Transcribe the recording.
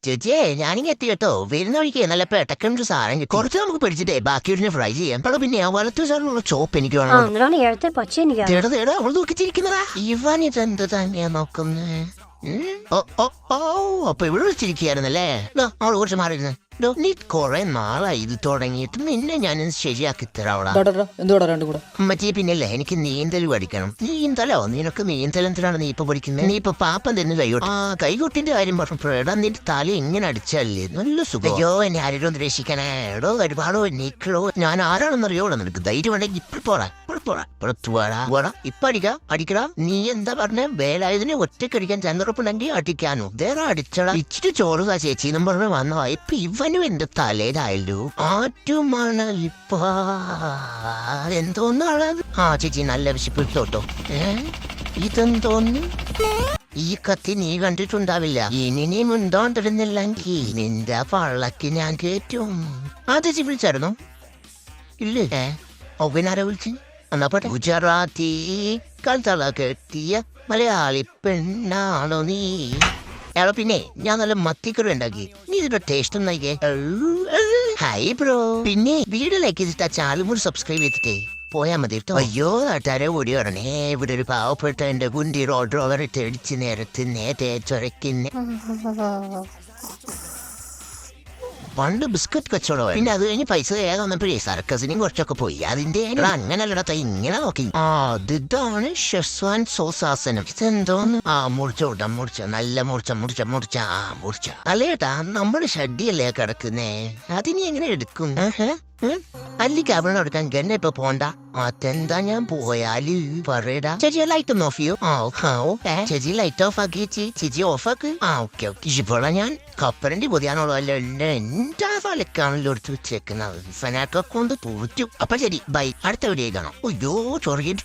ചേച്ചിയെ ഞാനിങ്ങ് എത്തി കേട്ടോ. വരുന്ന വഴിക്ക് നല്ല പെട്ടക്കൻ്റെ സാധനം കിട്ടി. കുറച്ച് നമുക്ക് പിടിച്ചിട്ടേ ബാക്കി ഒരു ഫ്രൈ ചെയ്യാം. അപ്പോൾ പിന്നെ വലത്തു സാറിനുള്ള ചോപ്പ് എനിക്ക് വേണം. അവൾ നോക്കിച്ചിരിക്കുന്നതാ. ഇവൻ ഇതെന്ത് തന്നെയാ നോക്കുന്നത്? അപ്പൊ ഇവിടെ വിളിച്ചിരിക്കുകയായിരുന്നല്ലേ? അവള് കുറച്ച് മാറിയിരുന്നേ. നീ കൊറേ നാളായി ഇത് തുടങ്ങിയിട്ട് നിന്നെ ഞാൻ ശരിയാക്കി തരാവടാ. മറ്റേ പിന്നല്ലേ എനിക്ക് നീന്തൽ പഠിക്കണം. നീന്തലോ? നിനക്ക് നീന്തൽ എന്തിനാണ് നീ ഇപ്പൊ പഠിക്കുന്നത്? നീ ഇപ്പൊ പാപ്പം തന്നെ കൈകൊട്ടി. കൈകൊട്ടിന്റെ കാര്യം പറഞ്ഞപ്പോഴാ നിന്റെ തല എങ്ങനെ അടിച്ചല്ലേ നല്ല സുഖം. അയ്യോ എന്നെ ആരും രക്ഷിക്കണേ. എടോ ഒരുപാടോ നീക്കളോ. ഞാൻ ആരാണെന്നറിയോളൂ. നിനക്ക് ധൈര്യം ഉണ്ടെങ്കിൽ ഇപ്പൊ പോടാ. ഇപ്പൊ അടിക്കടാ. നീ എന്താ പറഞ്ഞ? വേലായതിനെ ഒറ്റക്കടിക്കാൻ ചന്ദ്രപ്പുണ്ടെങ്കിൽ അടിക്കാനോ? വേറെ അടിച്ചടാ. ഇച്ചിരി ചോറ് ചേച്ചിന്നും പറഞ്ഞ് വന്നോ. ഇപ്പൊ ഇവനും എന്റെ തലേതായല്ലോ. ആറ്റുമണലിപ്പ എന്തോന്നാണ്? ചേച്ചി നല്ല വിശപ്പിട്ടോട്ടോ. ഇതെന്തോന്ന്? ഈ കത്തി നീ കണ്ടിട്ടുണ്ടാവില്ല. ഇനി നീ മുണ്ടോണ്ടിരുന്നില്ലെങ്കിൽ നിന്റെ പള്ളക്ക് ഞാൻ കേറ്റും. ചേച്ചി വിളിച്ചായിരുന്നോ? ഇല്ലേ? ഒവനാരെ വിളിച്ചു? എന്നാ പോട്ടെ. ഗുജറാത്തി കളത്തള കെട്ടിയ മലയാളി പെണ്ണാണോ നീ? പിന്നെ ഞാൻ നല്ല മത്തിക്കറി ഉണ്ടാക്കി. നീ ഇതിന്റെ ടേസ്റ്റ് ഒന്നായിക്കേ. Hi bro. പിന്നെ വീഡിയോയിലേക്ക് ചാനലും സബ്സ്ക്രൈബ് ചെയ്തിട്ടേ പോയാ മതി കേട്ടോ. അയ്യോ നാട്ടുകാരെ ഓടി വരണേ. ഇവിടെ ഒരു പാവപ്പെട്ട എന്റെ കുണ്ടി റോഡ് റോവർ തെടിച്ച് നേരത്തിന് തേച്ചൊരയ്ക്കുന്നേ. പണ്ട് ബിസ്ക്കറ്റ് കച്ചവടം. പിന്നെ അത് കഴിഞ്ഞ് പൈസ വന്നപ്പോഴേ സർക്കസിനും കുറച്ചൊക്കെ പോയി. അതിന്റെ അങ്ങനല്ലടത്ത ഇങ്ങനെ നോക്കി. ഇതാണ് ഷെസ്വാൻ സോസാസനം. ഇതെന്തോന്ന്? മുറിച്ച നല്ല മുറിച്ച. അല്ലേട്ടാ നമ്മുടെ ഷഡിയല്ലേ കിടക്കുന്നേ. അതിനി എങ്ങനെ എടുക്കും? അല്ലിക്ക് അവിടെ എടുക്കാൻ ഗന്നെ ഇപ്പൊ പോണ്ട. അതെന്താ ഞാൻ പോയാല് പറയടാ. ചേച്ചി ലൈറ്റ് ഒന്ന് ഓഫ് ചെയ്യോ? ചേച്ചി ലൈറ്റ് ഓഫ് ആക്കി. ചേച്ചി ഓഫ് ആക്ക്. ഓക്കെ. ഇപ്പോഴാ ഞാൻ കപ്പരണ്ടി പൊതിയാനുള്ള എന്റെ ഫലക്കാണല്ലോ എടുത്ത് വെച്ചേക്കുന്നത്. ഫനാറ്റോ കൊണ്ട് പൂച്ചു. അപ്പൊ ശരി ബൈ. അടുത്ത വീഡിയോ കാണാം. അയ്യോ ചൊറിയിട്ട്